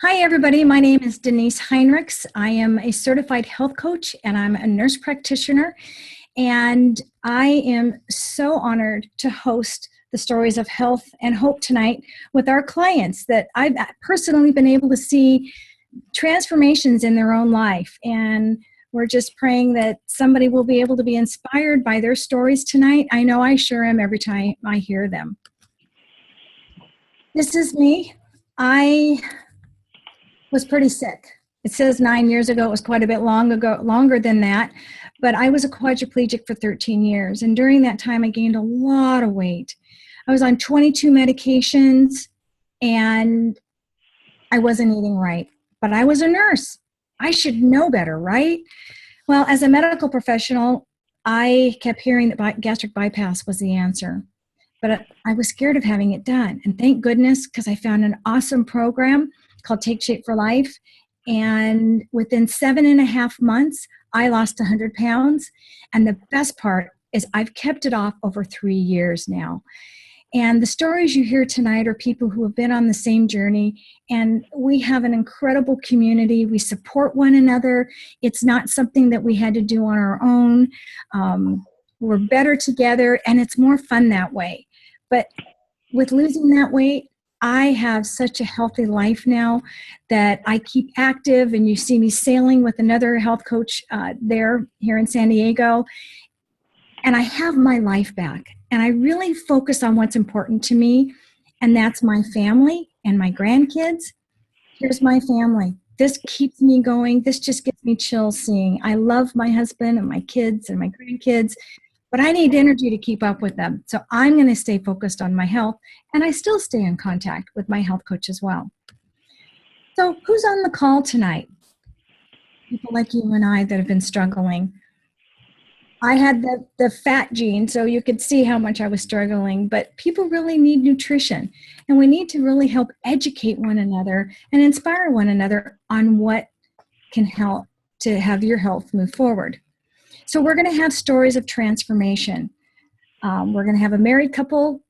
Hi, everybody. My name is Denise Heinrichs. I am a certified health coach and I'm a nurse practitioner. And I am so honored to host the Stories of Health and Hope tonight with our clients that I've personally been able to see transformations in their own life. And we're just praying that somebody will be able to be inspired by their stories tonight. I know I sure am every time I hear them. This is me. I was pretty sick. It says 9 years ago. It was quite a bit longer than that. But I was a quadriplegic for 13 years. And during that time, I gained a lot of weight. I was on 22 medications and I wasn't eating right. But I was a nurse. I should know better, right? Well, as a medical professional, I kept hearing that gastric bypass was the answer. But I was scared of having it done. And thank goodness, because I found an awesome program called Take Shape for Life. And within 7.5 months, I lost 100 pounds. And the best part is I've kept it off over 3 years now. And the stories you hear tonight are people who have been on the same journey. And we have an incredible community. We support one another. It's not something that we had to do on our own. We're better together, and it's more fun that way. But with losing that weight, I have such a healthy life now that I keep active, and you see me sailing with another health coach here in San Diego, and I have my life back, and I really focus on what's important to me, and that's my family and my grandkids. Here's my family. This keeps me going. This just gives me chills seeing. I love my husband and my kids and my grandkids, but I need energy to keep up with them. So I'm going to stay focused on my health, and I still stay in contact with my health coach as well. So who's on the call tonight? People like you and I that have been struggling. I had the fat gene, so you could see how much I was struggling, but people really need nutrition, and we need to really help educate one another and inspire one another on what can help to have your health move forward. So we're going to have stories of transformation. We're going to have a married couple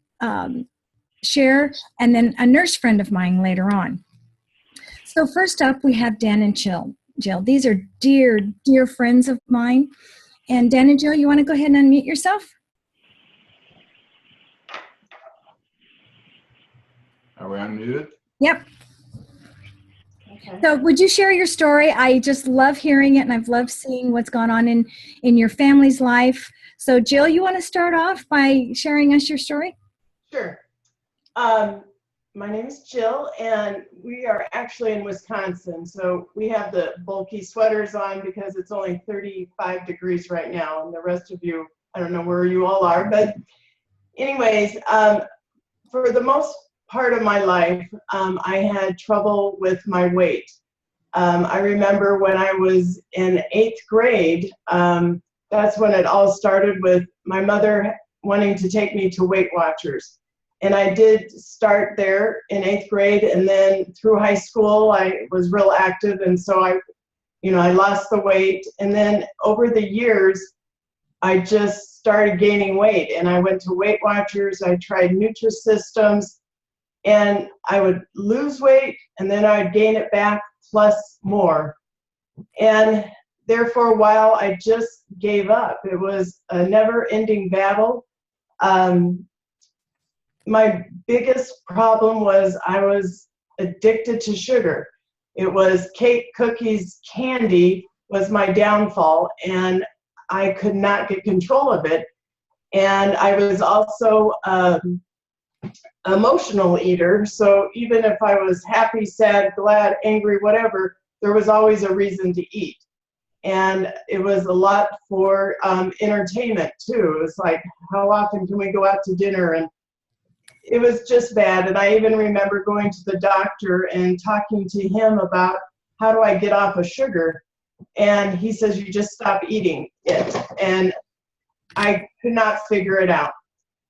share, and then a nurse friend of mine later on. So first up, we have Dan and Jill. These are dear, dear friends of mine. And Dan and Jill, you want to go ahead and unmute yourself? Are we unmuted? Yep. Okay. So would you share your story? I just love hearing it, and I've loved seeing what's gone on in your family's life. So Jill, you want to start off by sharing us your story? Sure. My name is Jill, and we are actually in Wisconsin. So we have the bulky sweaters on because it's only 35 degrees right now, and the rest of you, I don't know where you all are. But anyways, for the most part of my life, I had trouble with my weight. I remember when I was in 8th grade, that's when it all started with my mother wanting to take me to Weight Watchers. And I did start there in 8th grade, and then through high school, I was real active, and so I lost the weight. And then over the years, I just started gaining weight, and I went to Weight Watchers. I tried Nutrisystems, and I would lose weight, and then I'd gain it back plus more. And there for a while, I just gave up. It was a never-ending battle. My biggest problem was I was addicted to sugar. It was cake, cookies, candy was my downfall, and I could not get control of it. And I was also emotional eater, so even if I was happy, sad, glad, angry, whatever, there was always a reason to eat. And it was a lot for entertainment too. It was like, how often can we go out to dinner? And it was just bad. And I even remember going to the doctor and talking to him about how do I get off of sugar? And he says, you just stop eating it. And I could not figure it out.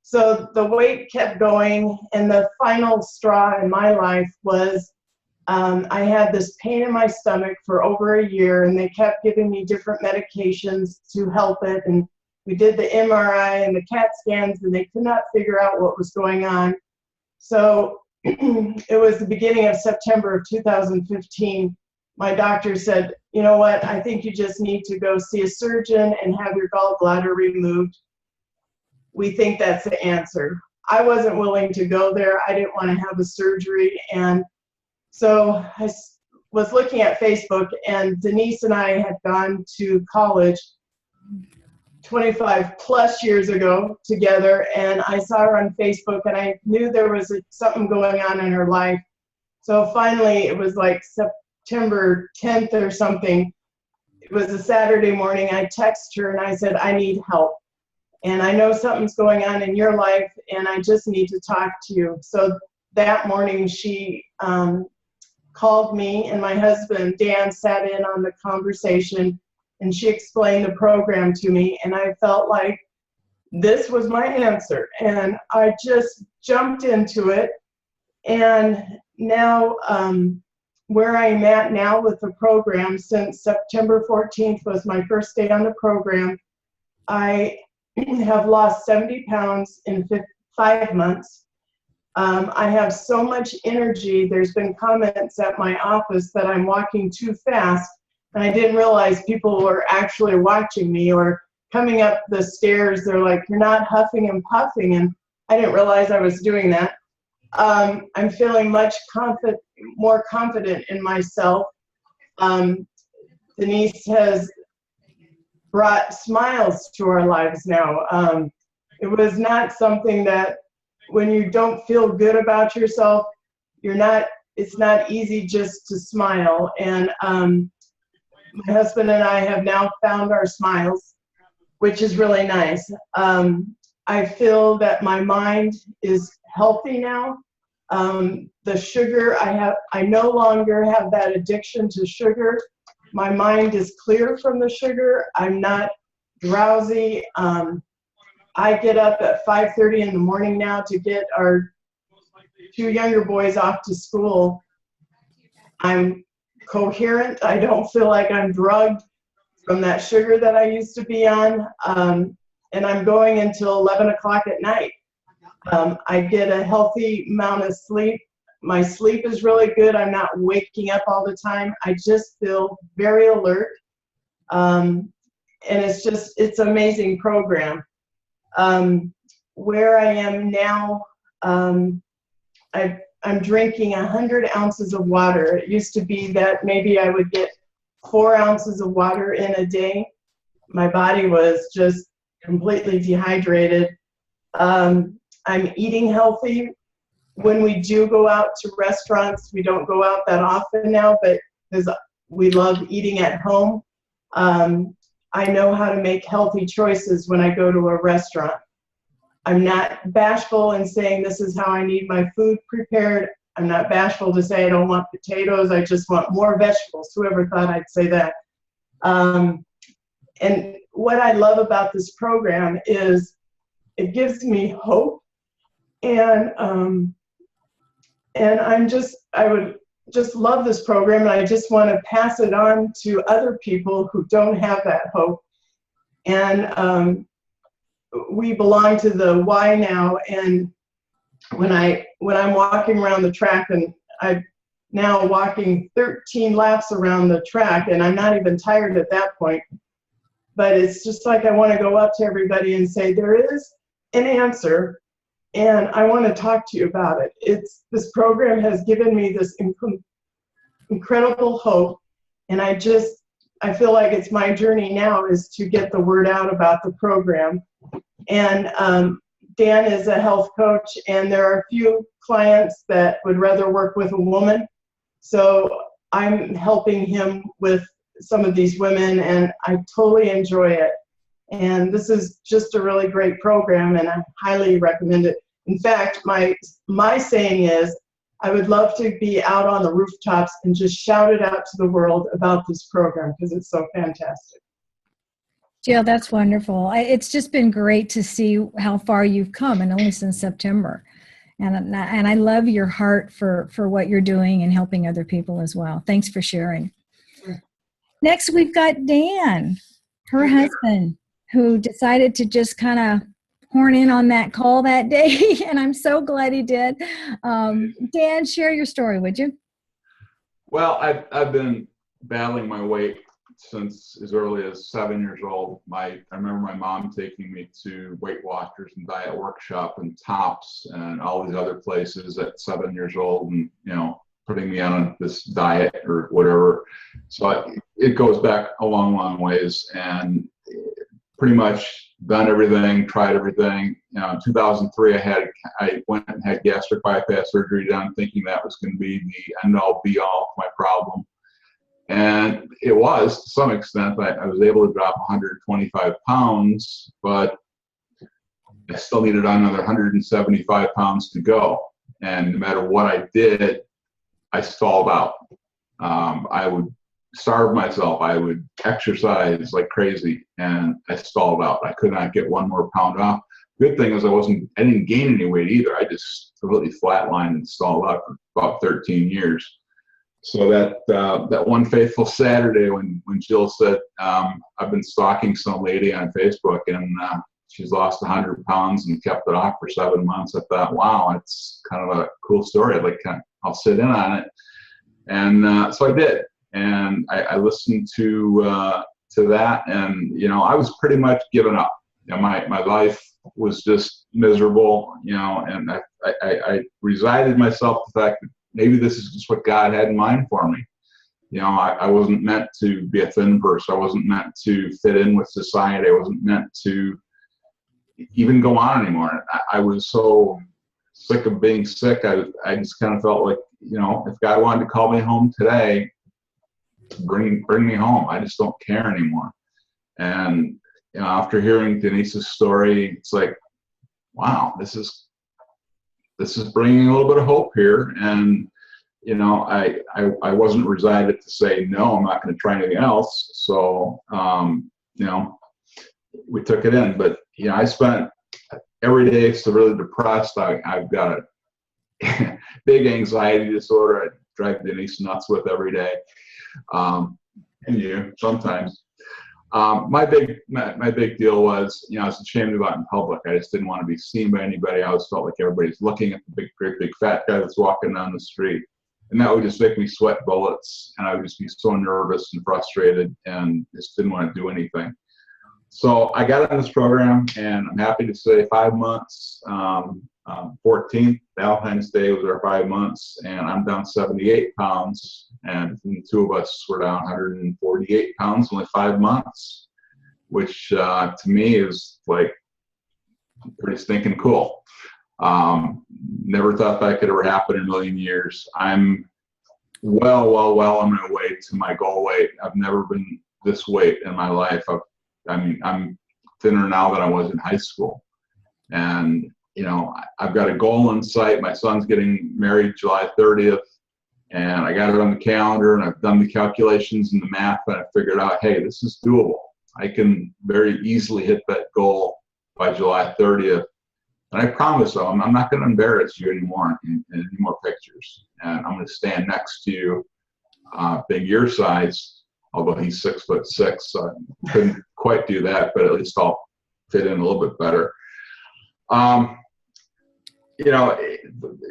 So the weight kept going, and the final straw in my life was I had this pain in my stomach for over a year, and they kept giving me different medications to help it. And we did the MRI and the CAT scans, and they could not figure out what was going on. So it was the beginning of September of 2015. My doctor said, you know what, I think you just need to go see a surgeon and have your gallbladder removed. We think that's the answer. I wasn't willing to go there. I didn't want to have a surgery. And so I was looking at Facebook, and Denise and I had gone to college 25 plus years ago together, and I saw her on Facebook, and I knew there was something going on in her life. So finally, it was like September 10th or something. It was a Saturday morning. I texted her and I said, I need help. And I know something's going on in your life, and I just need to talk to you. So that morning, she called me, and my husband, Dan, sat in on the conversation, and she explained the program to me, and I felt like this was my answer. And I just jumped into it. And now, where I'm at now with the program, since September 14th was my first day on the program, I have lost 70 pounds in 5 months. I have so much energy. There's been comments at my office that I'm walking too fast, and I didn't realize people were actually watching me, or coming up the stairs, they're like, you're not huffing and puffing, and I didn't realize I was doing that. I'm feeling much more confident in myself. Denise has brought smiles to our lives now. It was not something that, when you don't feel good about yourself, it's not easy just to smile. And my husband and I have now found our smiles, which is really nice. I feel that my mind is healthy now. The sugar, I no longer have that addiction to sugar. My mind is clear from the sugar. I'm not drowsy. I get up at 5:30 in the morning now to get our 2 younger boys off to school. I'm coherent. I don't feel like I'm drugged from that sugar that I used to be on. And I'm going until 11 o'clock at night. I get a healthy amount of sleep. My sleep is really good. I'm not waking up all the time. I just feel very alert. And it's an amazing program. Where I am now, I'm drinking 100 ounces of water. It used to be that maybe I would get 4 ounces of water in a day. My body was just completely dehydrated. I'm eating healthy. When we do go out to restaurants, we don't go out that often now, but because we love eating at home, I know how to make healthy choices when I go to a restaurant. I'm not bashful in saying this is how I need my food prepared. I'm not bashful to say I don't want potatoes, I just want more vegetables. Whoever thought I'd say that? And what I love about this program is it gives me hope. And I would just love this program, and I just want to pass it on to other people who don't have that hope. And we belong to the Y now, and when I'm walking around the track, and I'm now walking 13 laps around the track, and I'm not even tired at that point, but it's just like I want to go up to everybody and say, there is an answer, and I want to talk to you about it. This program has given me this incredible hope, and I feel like it's my journey now is to get the word out about the program. And Dan is a health coach, and there are a few clients that would rather work with a woman. So I'm helping him with some of these women, and I totally enjoy it. And this is just a really great program, and I highly recommend it. In fact, my saying is, I would love to be out on the rooftops and just shout it out to the world about this program because it's so fantastic. Jill, that's wonderful. It's just been great to see how far you've come, and only since September. And I love your heart for what you're doing and helping other people as well. Thanks for sharing. Sure. Next, we've got Dan, her husband, who decided to just kind of horn in on that call that day, and I'm so glad he did. Dan, share your story, would you? Well, I've been battling my weight since as early as 7 years old. I remember my mom taking me to Weight Watchers and Diet Workshop and Tops and all these other places at 7 years old, and putting me on this diet or whatever. So it goes back a long, long ways, and pretty much done everything, tried everything. In 2003, I went and had gastric bypass surgery done, thinking that was going to be the end-all, be-all of my problem. And it was, to some extent. I was able to drop 125 pounds, but I still needed another 175 pounds to go. And no matter what I did, I stalled out. I would starve myself. I would exercise like crazy, and I stalled out. I could not get one more pound off. Good thing is I didn't gain any weight either. I just completely flatlined and stalled out for about 13 years. So that one fateful Saturday when Jill said, I've been stalking some lady on Facebook, and she's lost 100 pounds and kept it off for 7 months. I thought, wow, it's kind of a cool story. I'll sit in on it. And so I did. And I listened to that, and I was pretty much given up. My life was just miserable, and I resigned myself to the fact that maybe this is just what God had in mind for me. I wasn't meant to be a thin person. I wasn't meant to fit in with society. I wasn't meant to even go on anymore. I was so sick of being sick. I just kind of felt like, if God wanted to call me home today, bring me home. I just don't care anymore. And after hearing Denise's story, it's like, wow, this is bringing a little bit of hope here. And I wasn't resigned to say no, I'm not going to try anything else. So we took it in. But I spent every day severely depressed. I've got a big anxiety disorder. I drive Denise nuts with every day. And you sometimes. My big deal was, I was ashamed to go out in public. I just didn't want to be seen by anybody. I always felt like everybody's looking at the great big fat guy that's walking down the street, and that would just make me sweat bullets, and I would just be so nervous and frustrated, and just didn't want to do anything. So I got on this program, and I'm happy to say 5 months. 14th, Valentine's Day was our 5 months, and I'm down 78 pounds. And the two of us were down 148 pounds in only 5 months, which to me is like pretty stinking cool. Never thought that could ever happen in a million years. I'm well on my way to my goal weight. I've never been this weight in my life. I'm thinner now than I was in high school. And I've got a goal in sight. My son's getting married July 30th, and I got it on the calendar, and I've done the calculations and the math, and I figured out, hey, this is doable. I can very easily hit that goal by July 30th. And I promise though, I'm not going to embarrass you anymore in any more pictures. And I'm going to stand next to you, being your size, although he's 6'6", so I couldn't quite do that, but at least I'll fit in a little bit better.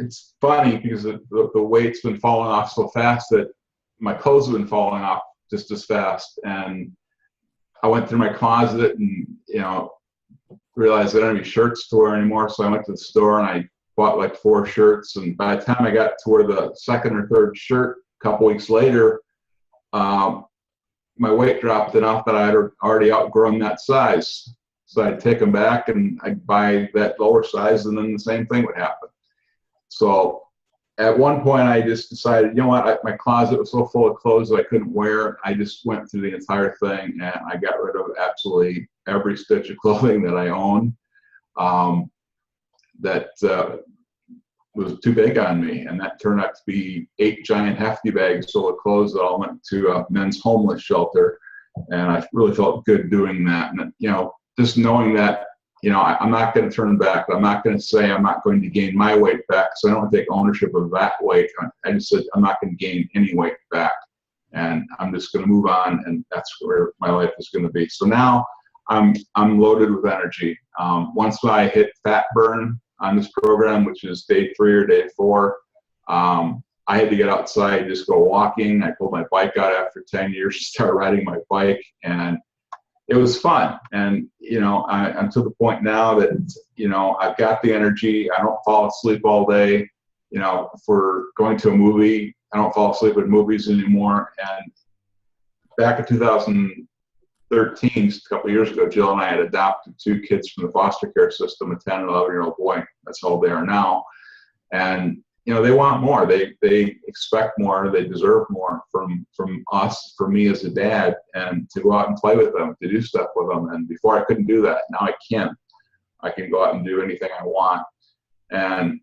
It's funny because the weight's been falling off so fast that my clothes have been falling off just as fast. And I went through my closet and, realized I don't have any shirts to wear anymore. So I went to the store and I bought like 4 shirts. And by the time I got to wear the second or third shirt a couple weeks later, my weight dropped enough that I had already outgrown that size. So I'd take them back and I'd buy that lower size, and then the same thing would happen. So at one point I just decided, my closet was so full of clothes that I couldn't wear. I just went through the entire thing and I got rid of absolutely every stitch of clothing that I own that was too big on me. And that turned out to be 8 giant hefty bags full of clothes that all went to a men's homeless shelter. And I really felt good doing that. And, just knowing that, I'm not going to turn back. I'm not going to say I'm not going to gain my weight back, because I don't take ownership of that weight. I just said I'm not going to gain any weight back, and I'm just going to move on, and that's where my life is going to be. So now I'm loaded with energy. Once I hit fat burn on this program, which is day 3 or day 4, I had to get outside, just go walking. I pulled my bike out after 10 years to start riding my bike, and it was fun. And, I'm to the point now that, I've got the energy. I don't fall asleep all day. If we're going to a movie, I don't fall asleep at movies anymore. And back in 2013, just a couple of years ago, Jill and I had adopted 2 kids from the foster care system, a 10 and 11-year-old boy. That's how old they are now. And they want more. They expect more. They deserve more from us, from me as a dad, and to go out and play with them, to do stuff with them. And before I couldn't do that. Now I can. I can go out and do anything I want. And,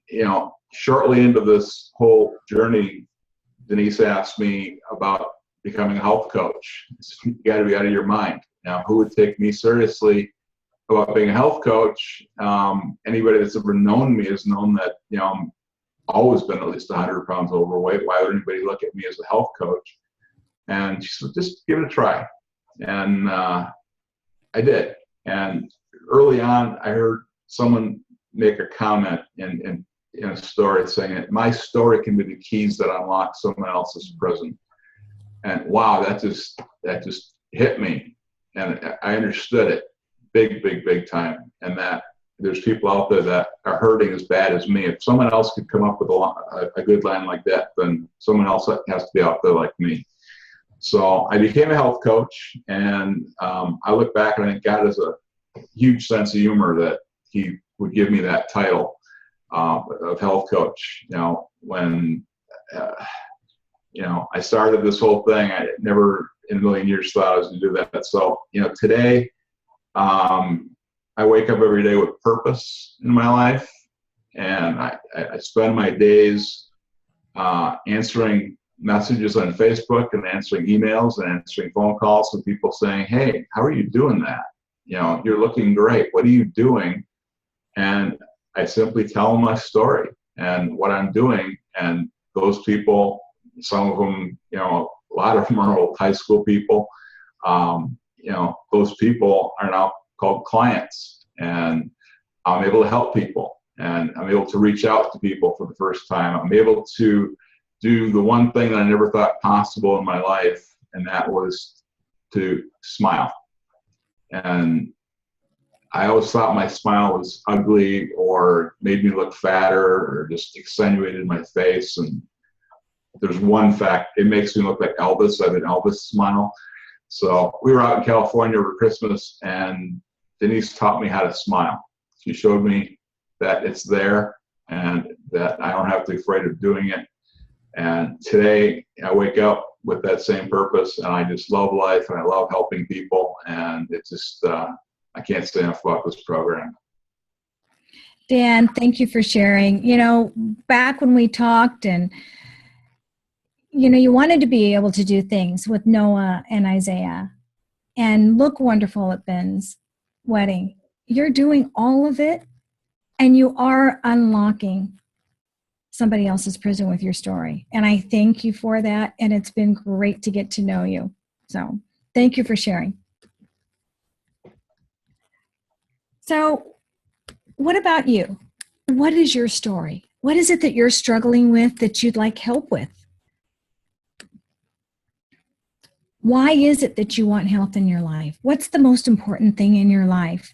shortly into this whole journey, Denise asked me about becoming a health coach. You got to be out of your mind. Now, who would take me seriously about being a health coach? Anybody that's ever known me has known that, I'm always been at least 100 pounds overweight. Why would anybody look at me as a health coach? And she said, just give it a try. And I did. And early on, I heard someone make a comment in a story saying that my story can be the keys that unlock someone else's prison. And wow, that just hit me. And I understood it big time. And that there's people out there that are hurting as bad as me. If someone else could come up with a good line like that, then someone else has to be out there like me. So I became a health coach, and I look back and I think God has a huge sense of humor that he would give me that title of health coach. When I started this whole thing, I never in a million years thought I was going to do that. So today, I wake up every day with purpose in my life, and I spend my days answering messages on Facebook and answering emails and answering phone calls with people saying, hey, how are you doing that? You're looking great. What are you doing? And I simply tell them my story and what I'm doing. And those people, some of them, a lot of them are old high school people. Those people are now called clients, and I'm able to help people, and I'm able to reach out to people for the first time. I'm able to do the one thing that I never thought possible in my life, and that was to smile. And I always thought my smile was ugly or made me look fatter or just accentuated my face. And there's one fact, it makes me look like Elvis. I have an Elvis smile. So we were out in California over Christmas, and Denise taught me how to smile. She showed me that it's there and that I don't have to be afraid of doing it. And today I wake up with that same purpose, and I just love life, and I love helping people. And it's just, I can't say enough about this program. Dan, thank you for sharing. Back when we talked, and you wanted to be able to do things with Noah and Isaiah and look wonderful at Ben's wedding. You're doing all of it, and you are unlocking somebody else's prison with your story. And I thank you for that. And it's been great to get to know you. So thank you for sharing. So what about you? What is your story? What is it that you're struggling with that you'd like help with? Why is it that you want health in your life? What's the most important thing in your life?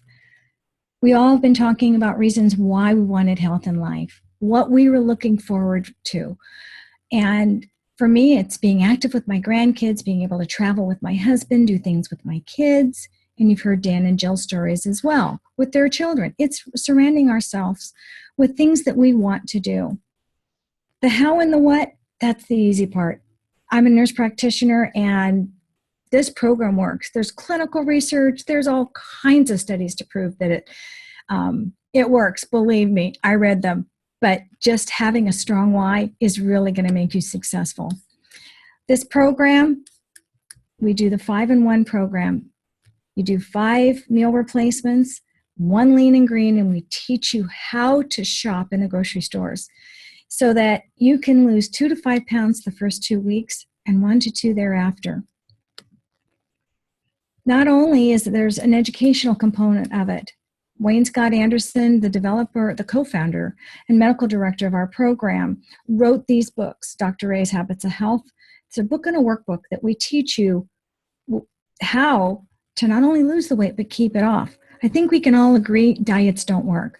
We all have been talking about reasons why we wanted health in life, what we were looking forward to. And for me, it's being active with my grandkids, being able to travel with my husband, do things with my kids. And you've heard Dan and Jill's stories as well with their children. It's surrounding ourselves with things that we want to do. The how and the what, that's the easy part. I'm a nurse practitioner, and this program works. There's clinical research. There's all kinds of studies to prove that it works. Believe me, I read them. But just having a strong why is really going to make you successful. This program, we do the 5-in-1 program. You do 5 meal replacements, 1 lean and green, and we teach you how to shop in the grocery stores so that you can lose 2 to 5 pounds the first 2 weeks and 1 to 2 thereafter. Not only is there's an educational component of it, Wayne Scott Anderson, the developer, the co-founder and medical director of our program, wrote these books, Dr. A's Habits of Health. It's a book and a workbook that we teach you how to not only lose the weight, but keep it off. I think we can all agree diets don't work.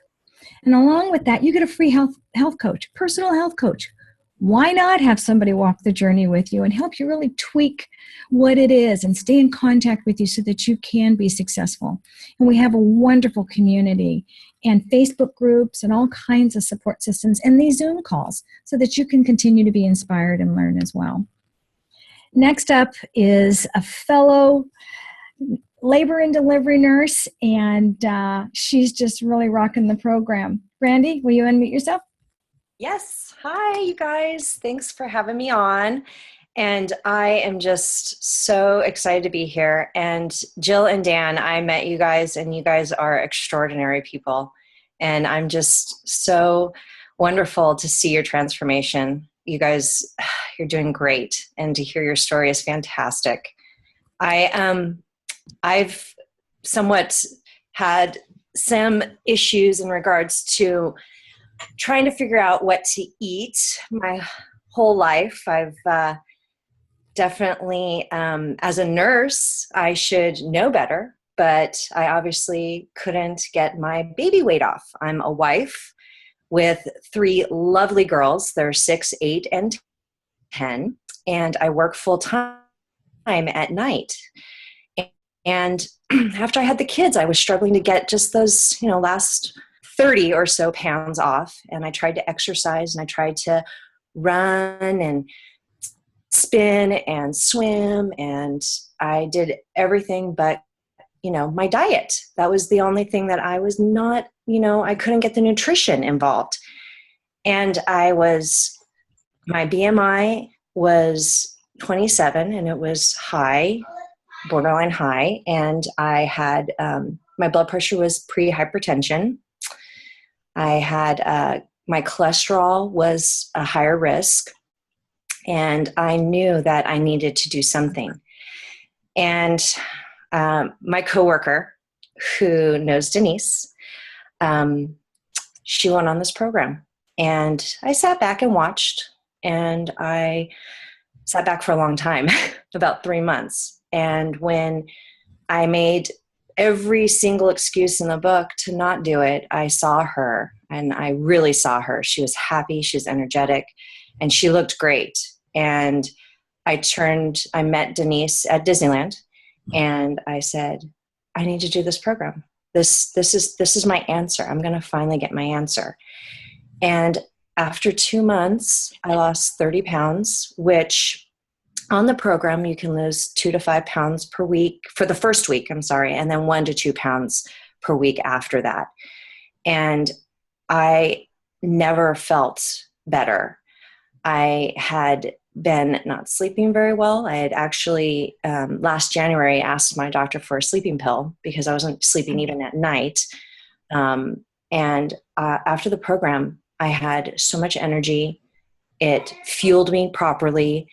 And along with that, you get a free health coach, personal health coach. Why not have somebody walk the journey with you and help you really tweak what it is and stay in contact with you so that you can be successful? And we have a wonderful community and Facebook groups and all kinds of support systems and these Zoom calls so that you can continue to be inspired and learn as well. Next up is a fellow labor and delivery nurse, and she's just really rocking the program. Brandy, will you unmute yourself? Yes. Hi, you guys. Thanks for having me on. And I am just so excited to be here. And Jill and Dan, I met you guys, and you guys are extraordinary people. And I'm just so wonderful to see your transformation. You guys, you're doing great. And to hear your story is fantastic. I've somewhat had some issues in regards to trying to figure out what to eat my whole life. I've definitely, as a nurse, I should know better, but I obviously couldn't get my baby weight off. I'm a wife with 3 lovely girls. They're 6, 8, and 10, and I work full time at night. And after I had the kids, I was struggling to get just those, last 30 or so pounds off. And I tried to exercise, and I tried to run and spin and swim. And I did everything but, my diet. That was the only thing that I was not, I couldn't get the nutrition involved. And my BMI was 27, and it was high, borderline high. And I had, my blood pressure was pre-hypertension. I had, my cholesterol was a higher risk, and I knew that I needed to do something. And my coworker, who knows Denise, she went on this program, and I sat back and watched, and I sat back for a long time, about 3 months. And when I made every single excuse in the book to not do it, I saw her, and I really saw her. She was happy, she was energetic, and she looked great. And I met Denise at Disneyland, and I said, I need to do this program. This is my answer. I'm going to finally get my answer. And after 2 months, I lost 30 pounds, which on the program, you can lose 2 to 5 pounds per week for the first week, and then 1 to 2 pounds per week after that. And I never felt better. I had been not sleeping very well. I had actually, last January, asked my doctor for a sleeping pill because I wasn't sleeping even at night. And after the program, I had so much energy. It fueled me properly.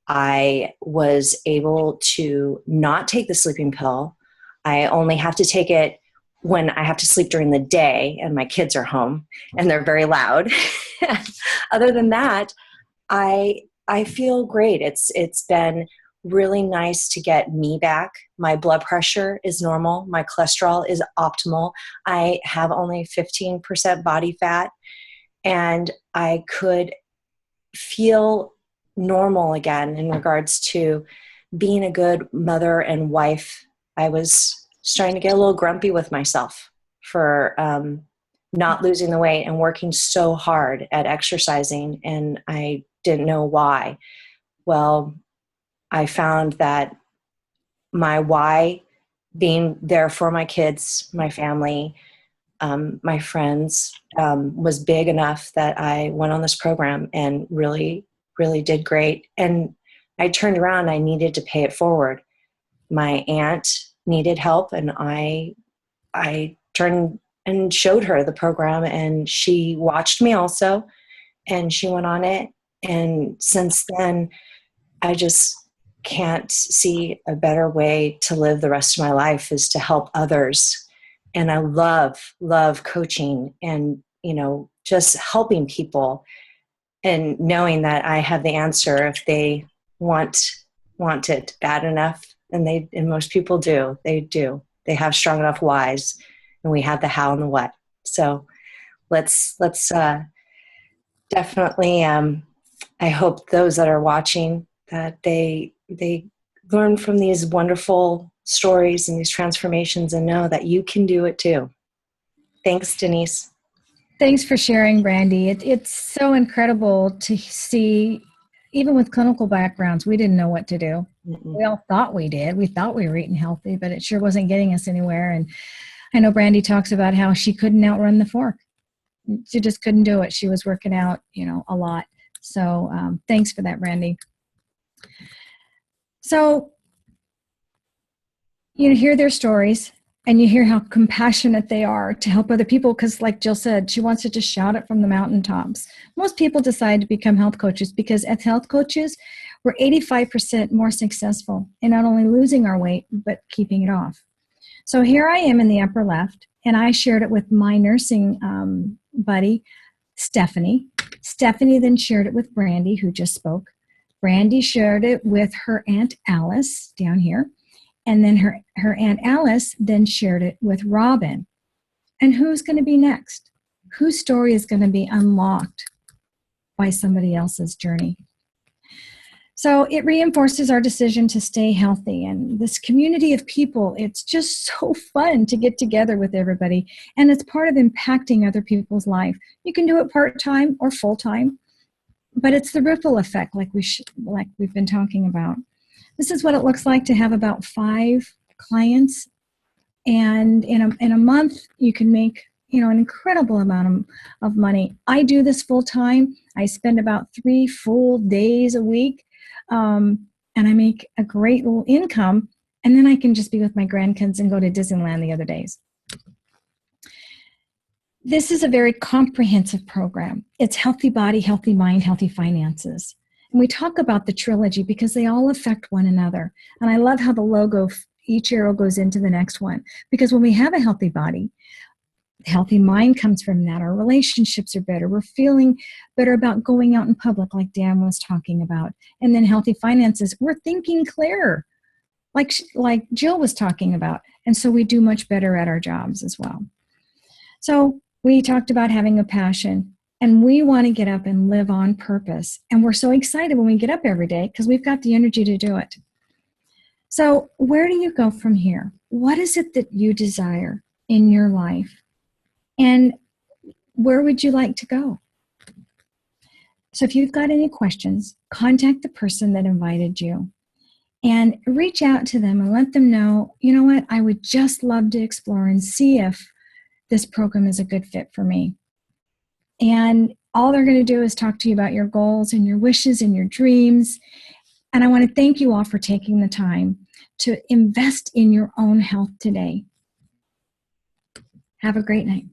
I was able to not take the sleeping pill. I only have to take it when I have to sleep during the day and my kids are home and they're very loud. Other than that, I feel great. It's been really nice to get me back. My blood pressure is normal. My cholesterol is optimal. I have only 15% body fat, and I could feel normal again in regards to being a good mother and wife. I was starting to get a little grumpy with myself for not losing the weight and working so hard at exercising, and I didn't know why. Well, I found that my why, being there for my kids, my family, my friends, was big enough that I went on this program and really did great. And I turned around, I needed to pay it forward. My aunt needed help, and I turned and showed her the program, and she watched me also, and she went on it. And since then, I just can't see a better way to live the rest of my life is to help others. And I love coaching and, just helping people and knowing that I have the answer if they want it bad enough. And most people do. They have strong enough whys, and we have the how and the what. So let's definitely, I hope those that are watching that they learn from these wonderful stories and these transformations and know that you can do it too. Thanks, Denise. Thanks for sharing, Brandy. It's so incredible to see, even with clinical backgrounds, we didn't know what to do. Mm-mm. We all thought we did. We thought we were eating healthy, but it sure wasn't getting us anywhere. And I know Brandy talks about how she couldn't outrun the fork. She just couldn't do it. She was working out, a lot. So thanks for that, Brandy. So you hear their stories and you hear how compassionate they are to help other people, because like Jill said, she wants to just shout it from the mountaintops. Most people decide to become health coaches because as health coaches, we're 85% more successful in not only losing our weight, but keeping it off. So here I am in the upper left, and I shared it with my nursing buddy, Stephanie. Stephanie then shared it with Brandy, who just spoke. Brandy shared it with her Aunt Alice down here. And then her Aunt Alice then shared it with Robin. And who's going to be next? Whose story is going to be unlocked by somebody else's journey? So it reinforces our decision to stay healthy. And this community of people, it's just so fun to get together with everybody. And it's part of impacting other people's life. You can do it part-time or full-time, but it's the ripple effect like we've been talking about. This is what it looks like to have about 5 clients. And in a month, you can make an incredible amount of money. I do this full-time. I spend about 3 full days a week. And I make a great little income, and then I can just be with my grandkids and go to Disneyland the other days. This is a very comprehensive program. It's healthy body, healthy mind, healthy finances. And we talk about the trilogy because they all affect one another. And I love how the logo, each arrow goes into the next one. Because when we have a healthy body, healthy mind comes from that. Our relationships are better. We're feeling better about going out in public, like Dan was talking about. And then healthy finances, we're thinking clearer, like Jill was talking about. And so we do much better at our jobs as well. So we talked about having a passion, and we want to get up and live on purpose. And we're so excited when we get up every day because we've got the energy to do it. So where do you go from here? What is it that you desire in your life? And where would you like to go? So if you've got any questions, contact the person that invited you and reach out to them and let them know, you know what, I would just love to explore and see if this program is a good fit for me. And all they're going to do is talk to you about your goals and your wishes and your dreams. And I want to thank you all for taking the time to invest in your own health today. Have a great night.